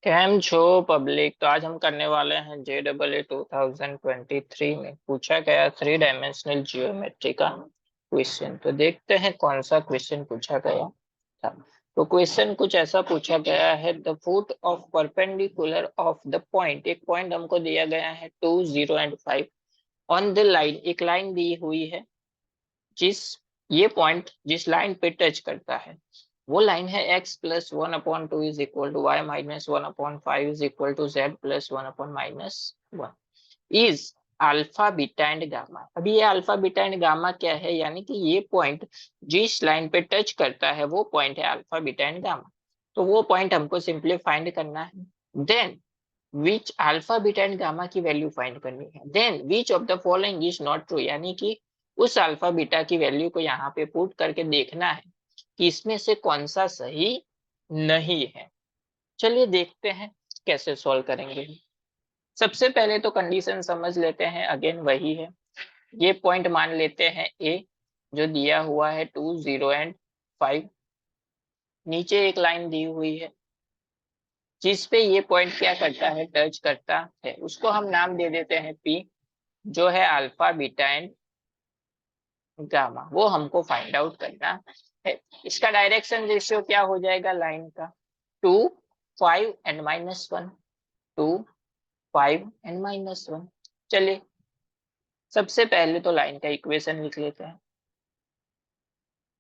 Cam छो public. तो आज हम करने वाले हैं JEE 2023 में पूछा गया 3 डायमेंशनल जियोमेट्री का क्वेश्चन। तो देखते हैं कौन सा क्वेश्चन पूछा गया था। तो क्वेश्चन कुछ ऐसा पूछा गया है, the foot of perpendicular of the point. एक पॉइंट हमको दिया गया है 2, 0 एंड 5 ऑन द लाइन। एक लाइन दी हुई है, जिस ये पॉइंट जिस लाइन पे टच करता है वो लाइन है x+1/2 is equal to y-1/5 is equal to z+1/-1 is alpha beta and gamma. अभी ये अल्फा बीटा एंड गामा क्या है, यानी कि ये पॉइंट जिस लाइन पे टच करता है वो पॉइंट है अल्फा बीटा एंड गामा। तो वो पॉइंट हमको सिंपली फाइंड करना है। Then which alpha beta and gamma की वैल्यू फाइंड करनी है। Then which of the following is not true, यानी कि उस अल्फा बीटा की वैल्यू को यहाँ पे पुट करके देखना है कि इसमें से कौन सा सही नहीं है। चलिए देखते हैं कैसे सॉल्व करेंगे। सबसे पहले तो कंडीशन समझ लेते हैं, अगेन वही है। ये पॉइंट मान लेते हैं ए, जो दिया हुआ है 2, 0 एंड 5। नीचे एक लाइन दी हुई है जिस पे ये पॉइंट क्या करता है, टच करता है। उसको हम नाम दे देते हैं पी, जो है अल्फा बीटा एंड गामा। वो हमको फाइंड आउट करना है। इसका डायरेक्शन रेशियो क्या हो जाएगा लाइन का, 2, 5 एंड -1, 2, 5 एंड -1। चलिए सबसे पहले तो लाइन का इक्वेशन लिख लेते हैं।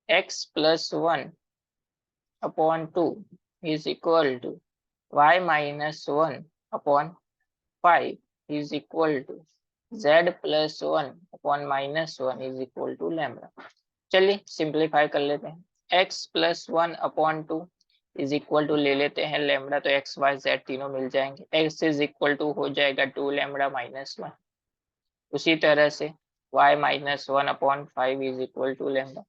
x+1/2 is equal to y-1/5 is equal to z+1/-1 is equal to lambda. चलिए सिंप्लीफाई कर लेते हैं। x+1/2 इज इक्वल टू ले लेते हैं लैम्डा, तो x y z तीनों मिल जाएंगे। x इज इक्वल टू हो जाएगा 2 लैम्डा -1। उसी तरह से y-1/5 is equal to lambda,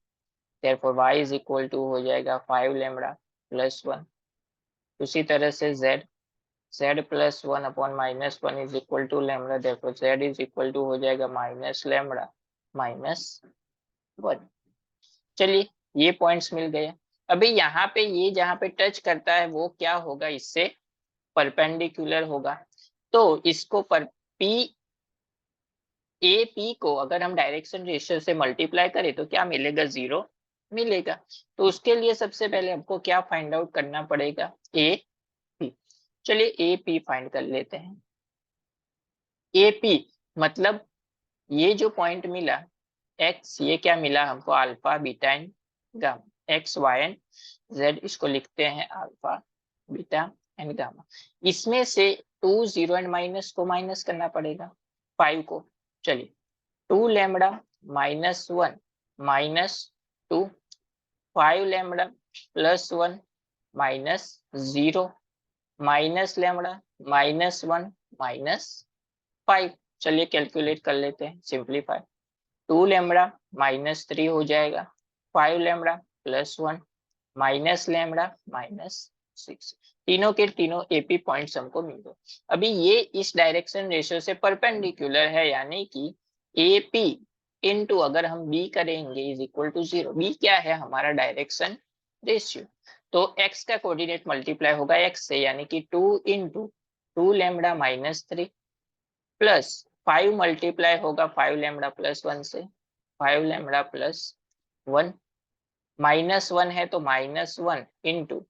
therefore y is equal to हो जाएगा 5 लैम्डा +1। उसी तरह से z+1/-1 is equal to lambda, therefore z is equal to हो जाएगा माइनस लैम्डा -1। चलिए ये पॉइंट्स मिल गए। अभी यहाँ पे ये जहाँ पे टच करता है वो क्या होगा, इससे परपेंडिकुलर होगा। तो इसको पर पी ए पी को अगर हम डायरेक्शन रेशियो से मल्टीप्लाई करें तो क्या मिलेगा, 0 मिलेगा। तो उसके लिए सबसे पहले हमको क्या फाइंड आउट करना पड़ेगा, ए पी। चलिए ए पी फाइंड कर लेते हैं। ए पी मतलब ये जो पॉइंट मिला एक्स, ये क्या मिला हमको, alpha beta and gamma. X y and z, इसको लिखते हैं अल्फा बीटा एंड गामा। इसमें से 2, 0 एंड माइनस को माइनस करना पड़ेगा 5 को। चलिए 2 लैम्डा -1 -2, 5 लैम्डा +1 -0, माइनस लैम्डा -1 -5। चलिए कैलकुलेट कर लेते हैं, सिंप्लीफाई। 2 लैम्डा -3 हो जाएगा, 5 लैम्डा +1 माइनस लैम्डा -6। तीनों के तीनों एपी पॉइंट्स हमको मिल गए। अभी ये इस डायरेक्शन रेशियो से परपेंडिकुलर है, यानी कि एपी इनटू अगर हम बी करेंगे इज इक्वल टू 0। बी क्या है, हमारा डायरेक्शन रेशियो। तो x का कोऑर्डिनेट मल्टीप्लाई होगा x से, यानी कि 2 इंटू 2 लैम्डा -3 प्लस 5 मल्टीप्लाई होगा 5 लैम्डा +1 से, 5 लैम्डा +1 -1 है तो -1 into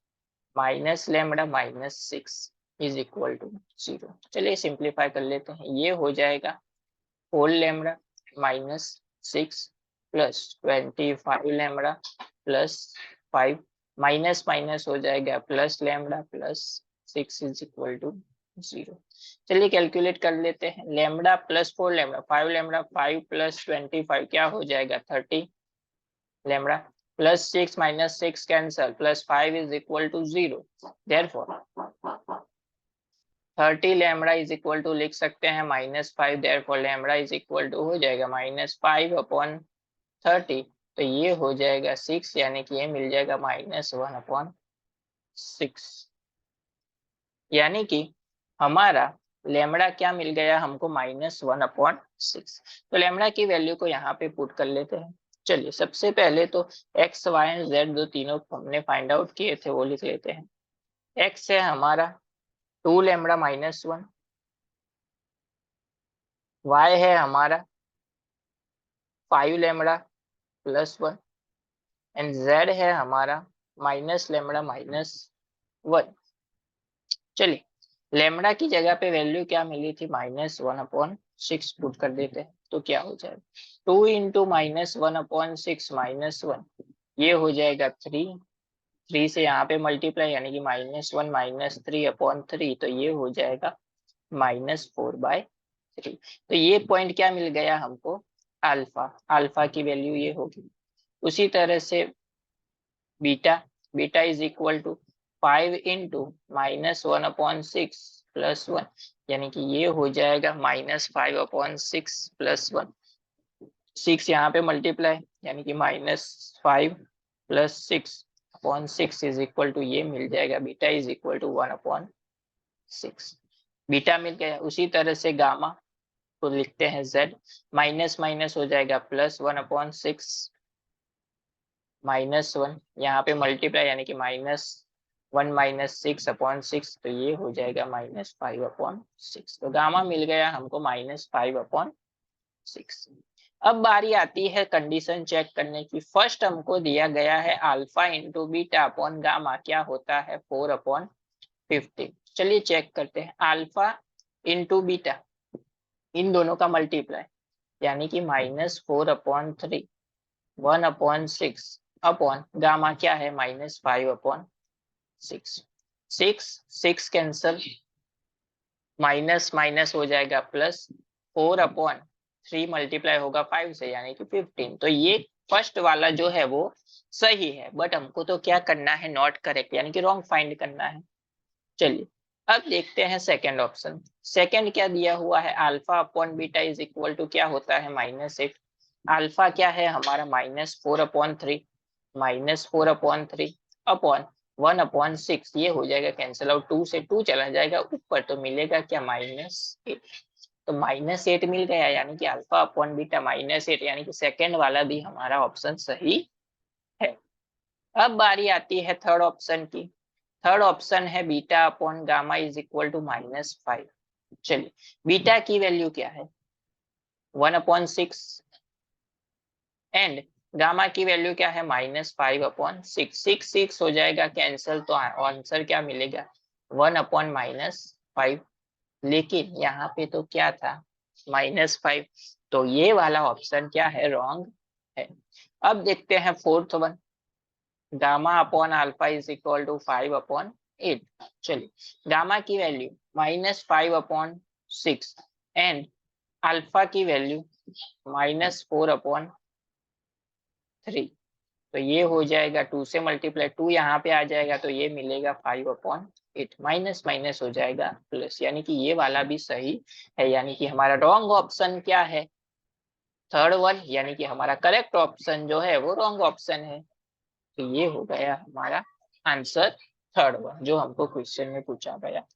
minus lambda -6 is equal to 0। चलिए सिंप्लीफाई कर लेते हैं। ये हो जाएगा 4 lambda -6 plus 25 lambda +5 minus minus हो जाएगा plus lambda +6 is equal to 0। चलिए कैलकुलेट कर लेते हैं। लैम्डा +4 लैम्डा 5 लैम्डा 5 + 25 क्या हो जाएगा, 30 lambda +6 -6 cancel, +5 is equal to 0। Therefore 30 lambda is equal to लिख सकते हैं -5। Therefore lambda is equal to हो जाएगा -5/30। तो ये हो जाएगा 6, यानी कि ये मिल जाएगा -1/6। यानी कि हमारा लैम्डा क्या मिल गया हमको, -1/6। तो लैम्डा की वैल्यू को यहाँ पे पुट कर लेते हैं। चलिए सबसे पहले तो एक्स वाई एंड जेड दो तीनों हमने फाइंड आउट किए थे वो लिख लेते हैं। एक्स है हमारा 2 लैम्बडा माइनस 1, y है हमारा 5 लैम्बडा प्लस 1 एंड z है हमारा माइनस लैम्बडा माइनस 1। चलिए लैम्बडा की जगह पे वैल्यू क्या मिली थी, -1/6 पुट कर देते हैं तो क्या हो जाएगा, 2 इंटू -1/6 -1, ये हो जाएगा 3, 3 से यहाँ पे मल्टीप्लाई यानी कि -1 -3/3, तो ये हो जाएगा -4/3। तो ये पॉइंट क्या मिल गया हमको, अल्फा, अल्फा की वैल्यू ये होगी। उसी तरह से beta, beta is equal to 5 into -1/6 plus 1, यानी कि ये हो जाएगा -5/6 प्लस 1, 6 यहाँ पे मल्टीप्लाई यानी कि -5 प्लस 6/6 इज इक्वल टू, ये मिल जाएगा beta is equal to 1/6, beta मिल गया। उसी तरह से गामा को लिखते हैं z, माइनस माइनस हो जाएगा +1/6 -1, यहाँ पे मल्टीप्लाई यानी कि -1 -6/6, तो ये हो जाएगा -5/6, तो गामा मिल गया हमको -5/6। अब बारी आती है कंडीशन चेक करने की। फर्स्ट हमको दिया गया है alpha into beta upon gamma क्या होता है 4/50। चलिए चेक करते हैं, अल्फा इंटू बीटा इन दोनों का मल्टीप्लाई यानी कि -4/3 1/6 अपॉन गामा क्या है -5/6, 6 कैंसल, माइनस माइनस हो जाएगा प्लस, 4/3 मल्टीप्लाई होगा 5 से यानी कि 15। तो ये फर्स्ट वाला जो है वो सही है, बट हमको तो क्या करना है, नॉट करेक्ट यानी कि रॉन्ग फाइंड करना है। चलिए अब देखते हैं सेकंड ऑप्शन। सेकंड क्या दिया हुआ है, alpha upon beta is equal to क्या होता है -8। अल्फा क्या है हमारा -4/3, -4/3 अपॉन 1/6, ये हो जाएगा कैंसिल आउट, 2 से 2 चला जाएगा ऊपर तो मिलेगा क्या -8, तो -8 मिल गया यानी कि अल्फा अपॉन बीटा -8, यानी कि सेकंड वाला भी हमारा ऑप्शन सही है। अब बारी आती है थर्ड ऑप्शन की। थर्ड ऑप्शन है beta upon gamma is equal to -5। चलिए बीटा की वैल्यू क्या है 1/6 एंड गामा की वैल्यू क्या है -5/6, 6 हो जाएगा कैंसिल, तो आंसर क्या मिलेगा 1/-5, लेकिन यहाँ पे तो क्या था -5, तो ये वाला ऑप्शन क्या है, रॉन्ग है। अब देखते हैं fourth one, gamma upon alpha is equal to 5/8। चलिए गामा की वैल्यू -5/6 एंड अल्फा की वैल्यू -4/3, तो ये हो जाएगा 2 से मल्टीप्लाई, 2 यहाँ पे आ जाएगा तो ये मिलेगा 5/8, माइनस माइनस हो जाएगा प्लस, यानी कि ये वाला भी सही है, यानी कि हमारा रॉन्ग ऑप्शन क्या है, थर्ड वन, यानी कि हमारा करेक्ट ऑप्शन जो है वो रॉन्ग ऑप्शन है। तो ये हो गया हमारा आंसर थर्ड वन जो हमको क्वेश्चन में पूछा गया।